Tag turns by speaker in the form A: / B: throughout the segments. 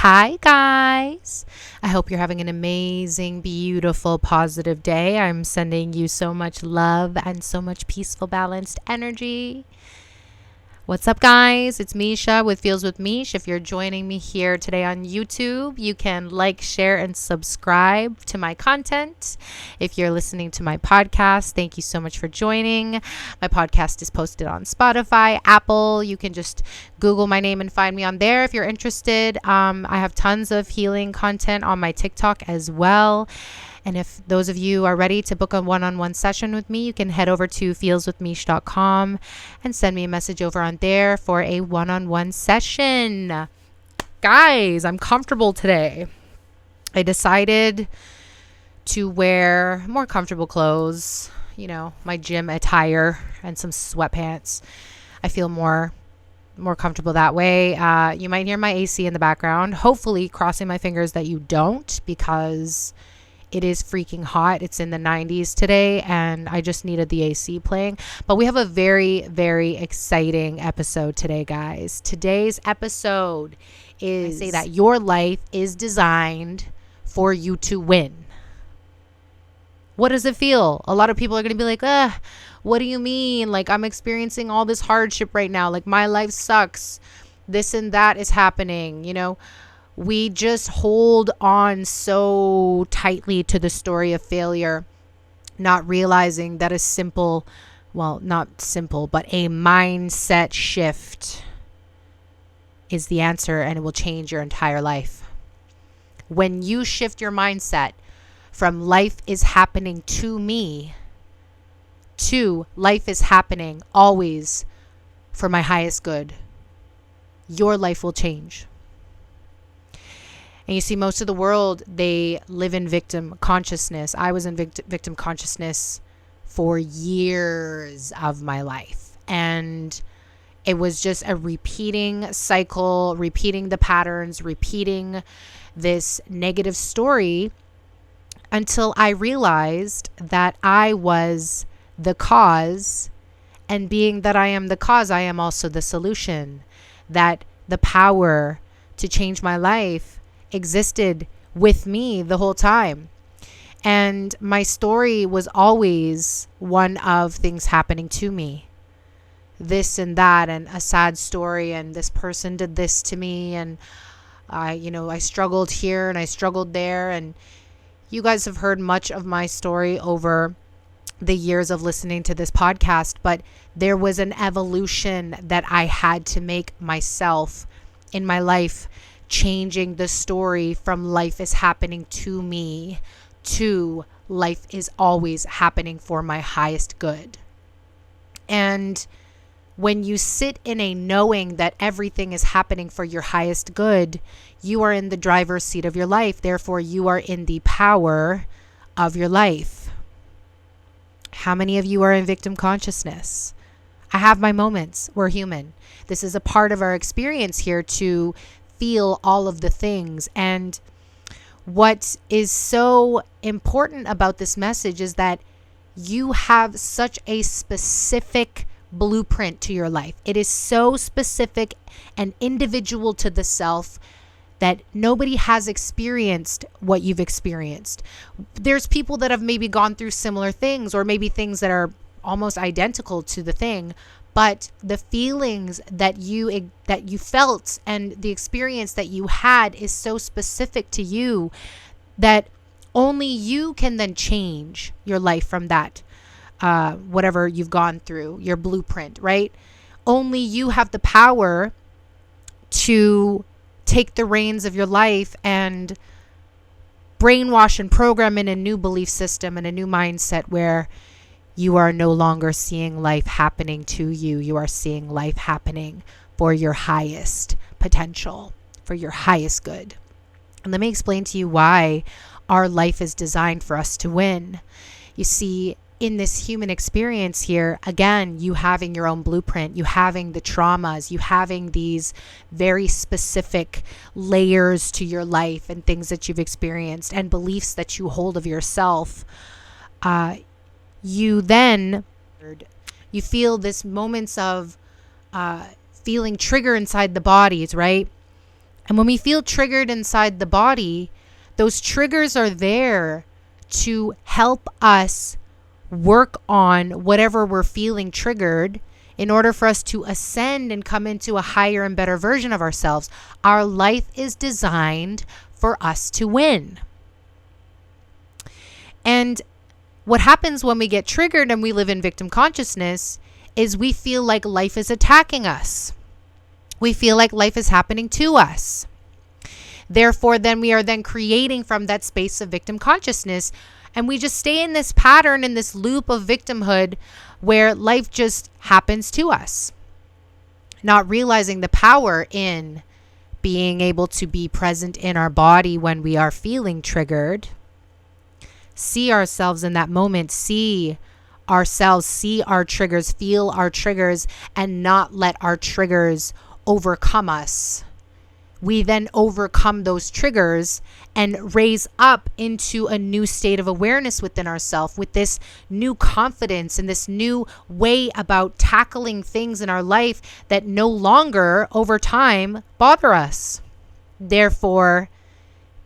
A: Hi, guys. I hope you're having an amazing, beautiful, positive day. I'm sending you so much love and so much peaceful, balanced energy. What's up, guys? It's Misha with Feels with Meesh. If you're joining me here today on YouTube, you can like, share, and subscribe to my content. If you're listening to my podcast, thank you so much for joining. My podcast is posted on Spotify, Apple. You can just Google my name and find me on there if you're interested. I have tons of healing content on my TikTok as well. And if those of you are ready to book a one-on-one session with me, you can head over to feelswithmeesh.com and send me a message over on there for a one-on-one session. Guys, I'm comfortable today. I decided to wear more comfortable clothes, my gym attire and some sweatpants. I feel more comfortable that way. You might hear my AC in the background. Hopefully, crossing my fingers that you don't, because it is freaking hot. It's in the 90s today, and I just needed the AC playing. But we have a very, very exciting episode today, guys. Today's episode is I say that your life is designed for you to win. What does it feel? A lot of people are going to be like, what do you mean? Like, I'm experiencing all this hardship right now. Like, my life sucks. This and that is happening, We just hold on so tightly to the story of failure, not realizing that not simple, but a mindset shift is the answer, and it will change your entire life. When you shift your mindset from life is happening to me to life is happening always for my highest good, your life will change. And you see, most of the world, they live in victim consciousness. I was in victim consciousness for years of my life. And it was just a repeating cycle, repeating the patterns, repeating this negative story until I realized that I was the cause. And being that I am the cause, I am also the solution. That the power to change my life existed with me the whole time. And my story was always one of things happening to me. This and that, and a sad story, and this person did this to me, and I struggled here and I struggled there. And you guys have heard much of my story over the years of listening to this podcast, but there was an evolution that I had to make myself in my life, changing the story from life is happening to me to life is always happening for my highest good. And when you sit in a knowing that everything is happening for your highest good, you are in the driver's seat of your life. Therefore, you are in the power of your life. How many of you are in victim consciousness? I have my moments. We're human. This is a part of our experience here to feel all of the things. And what is so important about this message is that you have such a specific blueprint to your life. It is so specific and individual to the self that nobody has experienced what you've experienced. There's people that have maybe gone through similar things, or maybe things that are almost identical to the thing, but the feelings that you felt and the experience that you had is so specific to you that only you can then change your life from that, whatever you've gone through, your blueprint, right? Only you have the power to take the reins of your life and brainwash and program in a new belief system and a new mindset where you are no longer seeing life happening to you. You are seeing life happening for your highest potential, for your highest good. And let me explain to you why our life is designed for us to win. You see, in this human experience here, again, you having your own blueprint, you having the traumas, you having these very specific layers to your life and things that you've experienced and beliefs that you hold of yourself. You feel this moments of feeling trigger inside the bodies, right? And when we feel triggered inside the body, those triggers are there to help us work on whatever we're feeling triggered in order for us to ascend and come into a higher and better version of ourselves. Our life is designed for us to win. And what happens when we get triggered and we live in victim consciousness is we feel like life is attacking us. We feel like life is happening to us. Therefore, then we are then creating from that space of victim consciousness. And we just stay in this pattern, in this loop of victimhood where life just happens to us. Not realizing the power in being able to be present in our body when we are feeling triggered. See ourselves in that moment. See ourselves, see our triggers, feel our triggers, and not let our triggers overcome us. We then overcome those triggers and raise up into a new state of awareness within ourselves with this new confidence and this new way about tackling things in our life that no longer over time bother us. Therefore,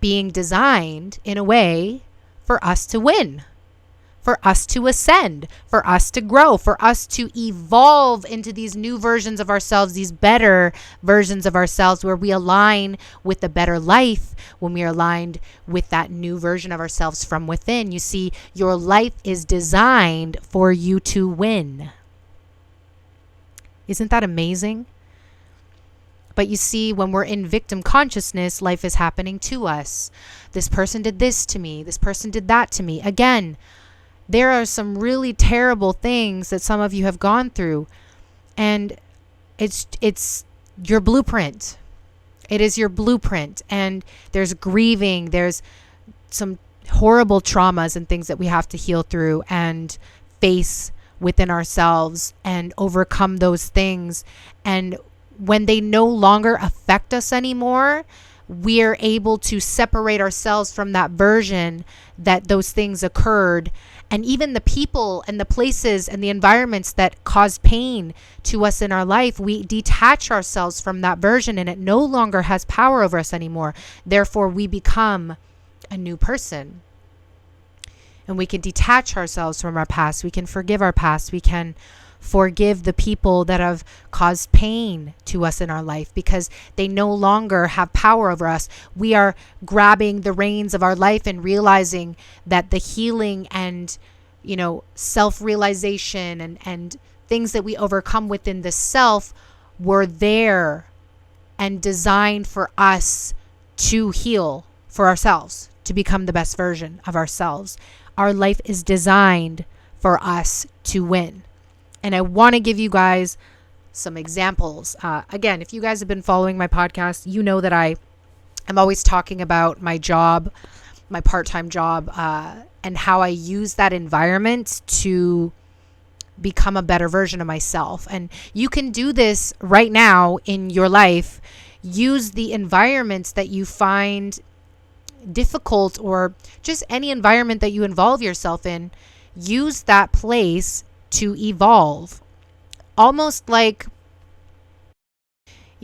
A: being designed in a way for us to win, for us to ascend, for us to grow, for us to evolve into these new versions of ourselves, these better versions of ourselves where we align with the better life, when we are aligned with that new version of ourselves from within. You see, your life is designed for you to win. Isn't that amazing? But you see, when we're in victim consciousness, life is happening to us. This person did this to me. This person did that to me. Again, there are some really terrible things that some of you have gone through, and it's your blueprint. It is your blueprint, and there's grieving, there's some horrible traumas and things that we have to heal through and face within ourselves and overcome those things. And when they no longer affect us anymore, we're able to separate ourselves from that version that those things occurred. And even the people and the places and the environments that caused pain to us in our life, we detach ourselves from that version and it no longer has power over us anymore. Therefore, we become a new person. And we can detach ourselves from our past. We can forgive our past. We can forgive the people that have caused pain to us in our life because they no longer have power over us. We are grabbing the reins of our life and realizing that the healing and, self-realization and things that we overcome within the self were there and designed for us to heal for ourselves, to become the best version of ourselves. Our life is designed for us to win. And I want to give you guys some examples. Again, if you guys have been following my podcast, you know that I am always talking about my job, my part-time job, and how I use that environment to become a better version of myself. And you can do this right now in your life. Use the environments that you find difficult or just any environment that you involve yourself in. Use that place to evolve. Almost like,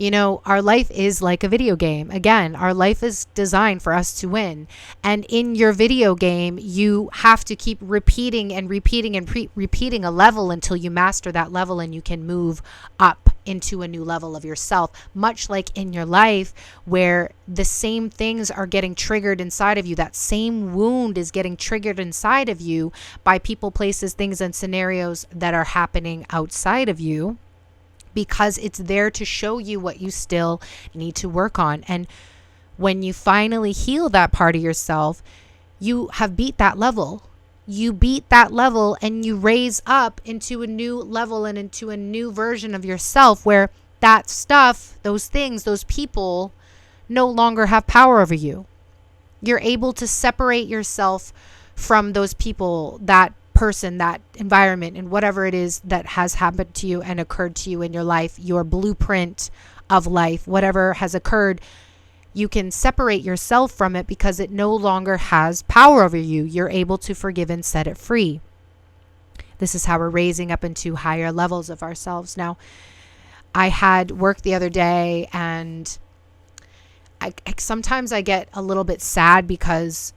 A: our life is like a video game. Again, our life is designed for us to win. And in your video game, you have to keep repeating and repeating and repeating a level until you master that level and you can move up into a new level of yourself. Much like in your life where the same things are getting triggered inside of you. That same wound is getting triggered inside of you by people, places, things, and scenarios that are happening outside of you, because it's there to show you what you still need to work on. And when you finally heal that part of yourself, you have beat that level. You beat that level and you raise up into a new level and into a new version of yourself where that stuff, those things, those people no longer have power over you. You're able to separate yourself from those people, that person, that environment, and whatever it is that has happened to you and occurred to you in your life, your blueprint of life, whatever has occurred, you can separate yourself from it because it no longer has power over you. You're able to forgive and set it free. This is how we're raising up into higher levels of ourselves. Now, I had work the other day and sometimes I get a little bit sad because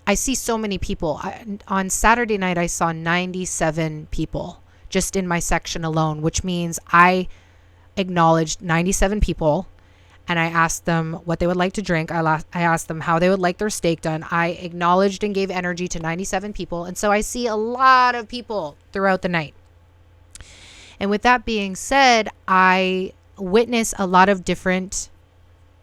A: I see so many people. On Saturday night, I saw 97 people just in my section alone, which means I acknowledged 97 people, and I asked them what they would like to drink. I asked them how they would like their steak done. I acknowledged and gave energy to 97 people. And so I see a lot of people throughout the night. And with that being said, I witness a lot of different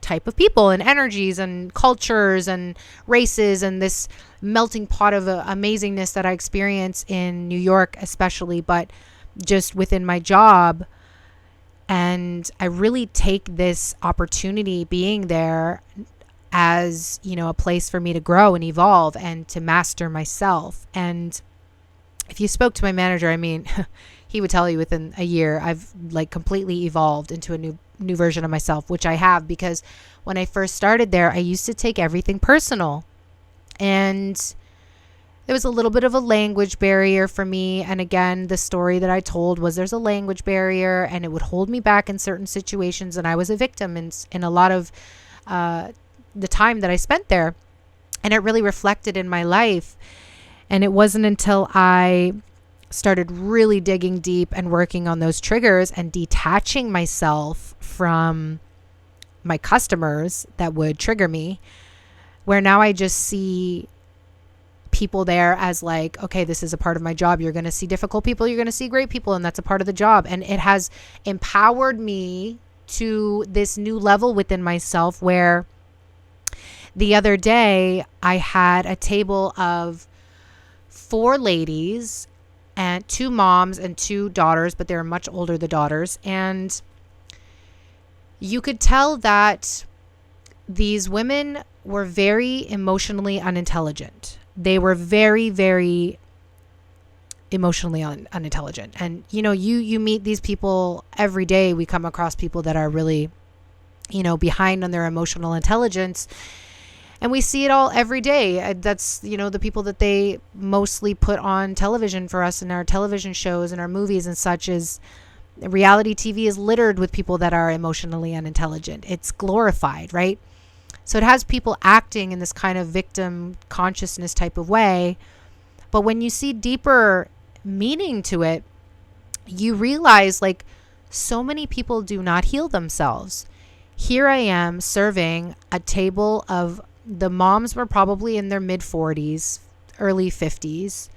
A: type of people and energies and cultures and races, and this melting pot of amazingness that I experience in New York especially, but just within my job. And I really take this opportunity being there as, a place for me to grow and evolve and to master myself. And if you spoke to my manager, he would tell you within a year, I've completely evolved into a new version of myself, which I have, because when I first started there, I used to take everything personal. And there was a little bit of a language barrier for me. And again, the story that I told was there's a language barrier, and it would hold me back in certain situations. And I was a victim in a lot of the time that I spent there. And it really reflected in my life. And it wasn't until I started really digging deep and working on those triggers and detaching myself from my customers that would trigger me, where now I just see people there as okay, this is a part of my job. You're going to see difficult people, you're going to see great people, and that's a part of the job. And it has empowered me to this new level within myself, where the other day I had a table of 4 ladies and 2 moms and 2 daughters, but they're much older, the daughters. And you could tell that these women were very emotionally unintelligent. They were very, very emotionally unintelligent. And, you meet these people every day. We come across people that are really, behind on their emotional intelligence. And we see it all every day. That's, the people that they mostly put on television for us in our television shows and our movies and such. Is reality TV is littered with people that are emotionally unintelligent. It's glorified, right? So it has people acting in this kind of victim consciousness type of way. But when you see deeper meaning to it, you realize so many people do not heal themselves. Here I am serving a table of, the moms were probably in their mid 40s, early 50s.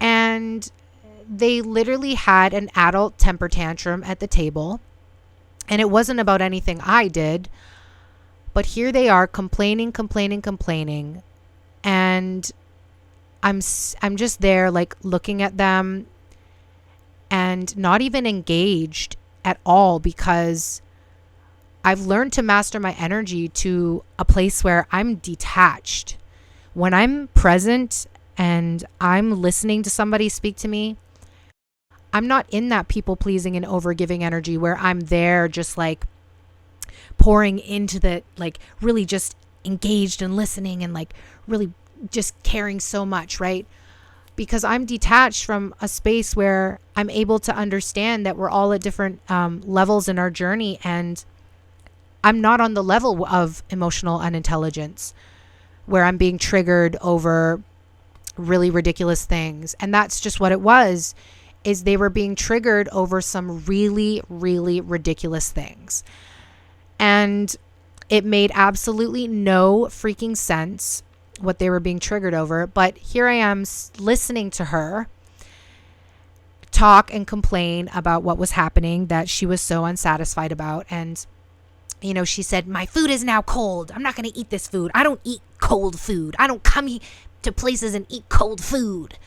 A: And they literally had an adult temper tantrum at the table. And it wasn't about anything I did. But here they are complaining. And I'm just there looking at them and not even engaged at all, because I've learned to master my energy to a place where I'm detached. When I'm present and I'm listening to somebody speak to me, I'm not in that people pleasing and overgiving energy where I'm there just pouring into the really just engaged and listening and really just caring so much, right? Because I'm detached from a space where I'm able to understand that we're all at different levels in our journey, and I'm not on the level of emotional unintelligence where I'm being triggered over really ridiculous things. And that's just what it was, is they were being triggered over some really, really ridiculous things. And it made absolutely no freaking sense what they were being triggered over. But here I am listening to her talk and complain about what was happening that she was so unsatisfied about. And she said, my food is now cold. I'm not going to eat this food. I don't eat cold food. I don't come to places and eat cold food.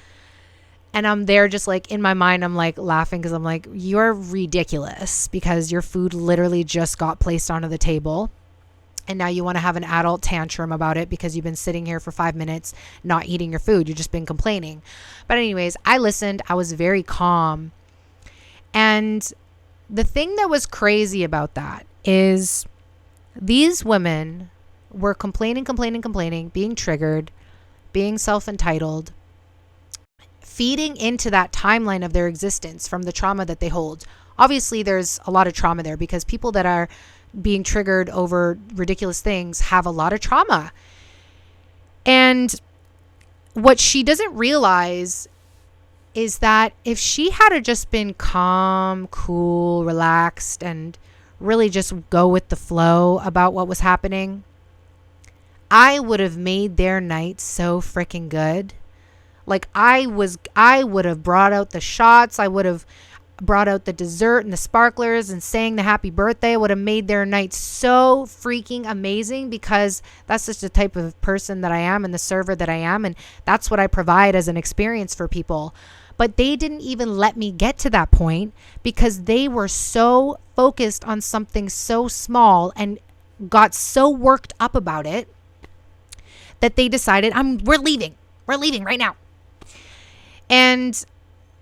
A: And I'm there just in my mind, I'm laughing because I'm you're ridiculous, because your food literally just got placed onto the table. And now you want to have an adult tantrum about it because you've been sitting here for 5 minutes not eating your food. You've just been complaining. But anyways, I listened. I was very calm. And the thing that was crazy about that is these women were complaining, being triggered, being self-entitled, feeding into that timeline of their existence from the trauma that they hold. Obviously, there's a lot of trauma there, because people that are being triggered over ridiculous things have a lot of trauma. And what she doesn't realize is that if she had just been calm, cool, relaxed, and really just go with the flow about what was happening, I would have made their night so freaking good. Like I would have brought out the shots. I would have brought out the dessert and the sparklers and sang the happy birthday. I would have made their night so freaking amazing, because that's just the type of person that I am and the server that I am. And that's what I provide as an experience for people. But they didn't even let me get to that point, because they were so focused on something so small and got so worked up about it that they decided, we're leaving right now. And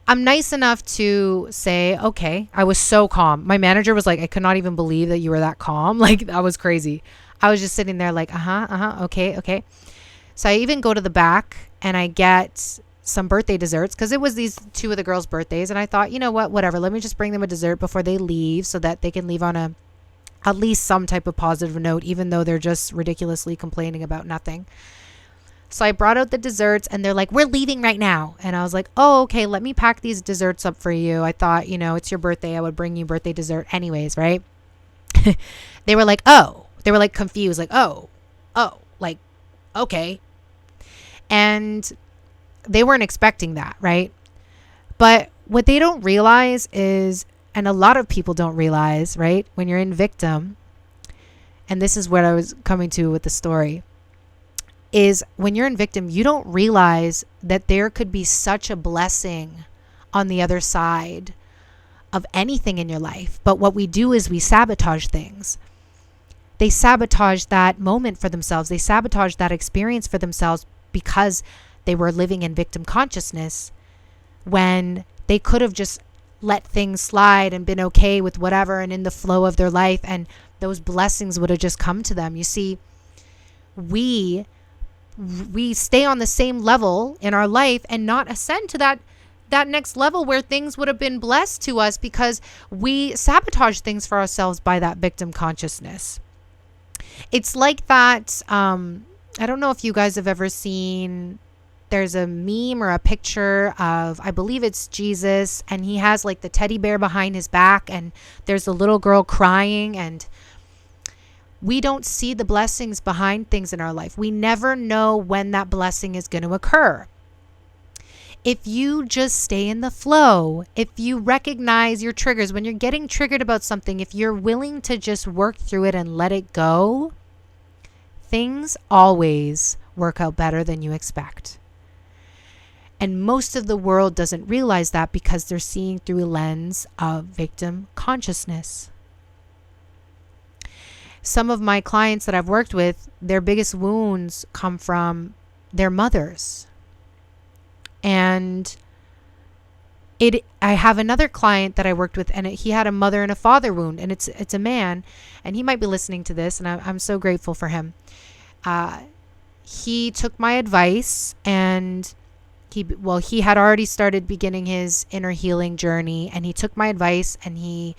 A: I'm nice enough to say, okay. I was so calm. My manager was like, I could not even believe that you were that calm. Like, that was crazy. I was just sitting there like, okay. So I even go to the back and I get some birthday desserts, because it was these two of the girls' birthdays. And I thought, you know what, whatever. Let me just bring them a dessert before they leave, so that they can leave on at least some type of positive note, even though they're just ridiculously complaining about nothing. So I brought out the desserts and they're like, we're leaving right now. And I was like, oh, okay, let me pack these desserts up for you. I thought, it's your birthday. I would bring you birthday dessert anyways, right? They were like, oh, they were like confused, like, oh, like, okay. And they weren't expecting that, right? But what they don't realize is, and a lot of people don't realize, right, when you're in victim, and this is what I was coming to with the story, is when you're in victim, you don't realize that there could be such a blessing on the other side of anything in your life. But what we do is we sabotage things. They sabotage that moment for themselves. They sabotage that experience for themselves, because they were living in victim consciousness, when they could have just let things slide and been okay with whatever and in the flow of their life, and those blessings would have just come to them. You see, we stay on the same level in our life and not ascend to that next level where things would have been blessed to us, because we sabotage things for ourselves by that victim consciousness. It's like that. I don't know if you guys have ever seen, there's a meme or a picture of, I believe it's Jesus, and he has like the teddy bear behind his back, and there's a little girl crying, and we don't see the blessings behind things in our life. We never know when that blessing is going to occur. If you just stay in the flow, if you recognize your triggers, when you're getting triggered about something, if you're willing to just work through it and let it go, things always work out better than you expect. And most of the world doesn't realize that, because they're seeing through a lens of victim consciousness. Some of my clients that I've worked with, their biggest wounds come from their mothers. And I have another client that I worked with, and he had a mother and a father wound, and it's a man, and he might be listening to this, and I'm so grateful for him. He took my advice, and he had already started beginning his inner healing journey, and he took my advice and he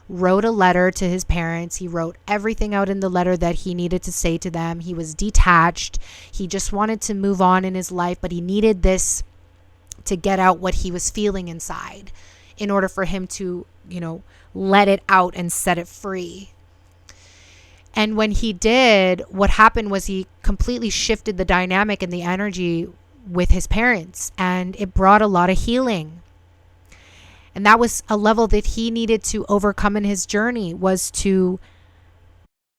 A: wrote a letter to his parents. He wrote everything out in the letter that he needed to say to them. He was detached. He just wanted to move on in his life, but he needed this to get out what he was feeling inside in order for him to, let it out and set it free. And when he did, what happened was he completely shifted the dynamic and the energy with his parents, and it brought a lot of healing. And that was a level that he needed to overcome in his journey, was to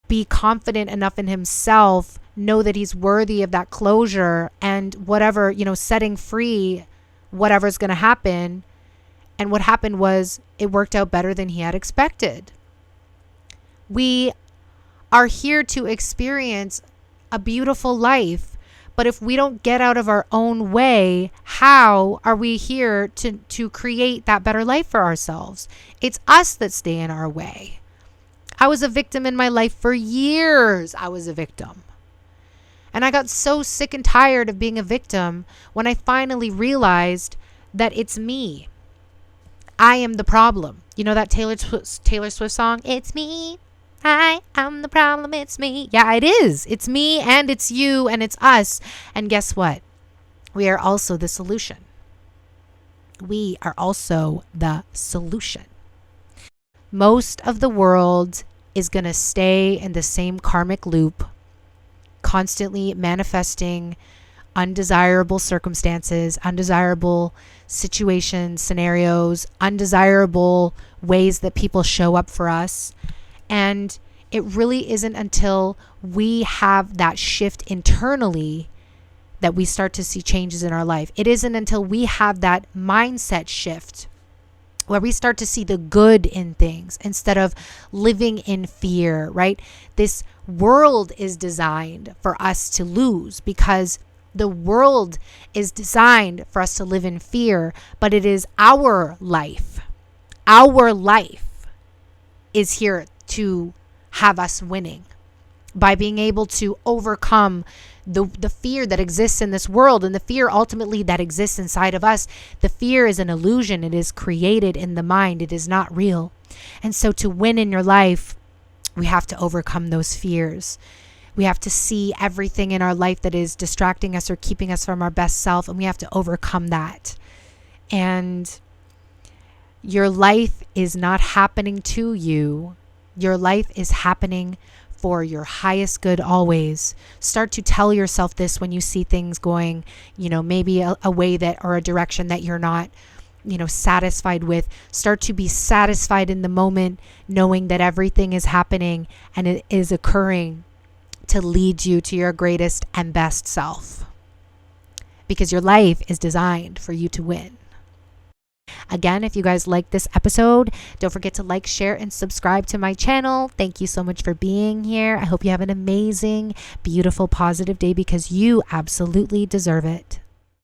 A: be confident enough in himself, know that he's worthy of that closure, and whatever, setting free whatever's going to happen. And what happened was, it worked out better than he had expected. We are here to experience a beautiful life. But if we don't get out of our own way, how are we here to create that better life for ourselves? It's us that stay in our way. I was a victim in my life for years. I was a victim. And I got so sick and tired of being a victim when I finally realized that it's me. I am the problem. You know that Taylor Swift song, "It's Me"? I am the problem, it's me. Yeah, it is. It's me and it's you and it's us. And guess what? We are also the solution. We are also the solution. Most of the world is going to stay in the same karmic loop, constantly manifesting undesirable circumstances, undesirable situations, scenarios, undesirable ways that people show up for us. And it really isn't until we have that shift internally that we start to see changes in our life. It isn't until we have that mindset shift where we start to see the good in things instead of living in fear, right? This world is designed for us to lose because the world is designed for us to live in fear, but it is our life. Our life is here to have us winning by being able to overcome the fear that exists in this world, and the fear ultimately that exists inside of us. The fear is an illusion. It is created in the mind. It is not real. And so to win in your life, we have to overcome those fears. We have to see everything in our life that is distracting us or keeping us from our best self, and we have to overcome that. And your life is not happening to you. Your life is happening for your highest good always. Start to tell yourself this when you see things going, maybe a way that, or a direction that you're not, satisfied with. Start to be satisfied in the moment, knowing that everything is happening and it is occurring to lead you to your greatest and best self. Because your life is designed for you to win. Again, if you guys like this episode, don't forget to like, share, and subscribe to my channel. Thank you so much for being here. I hope you have an amazing, beautiful, positive day because you absolutely deserve it.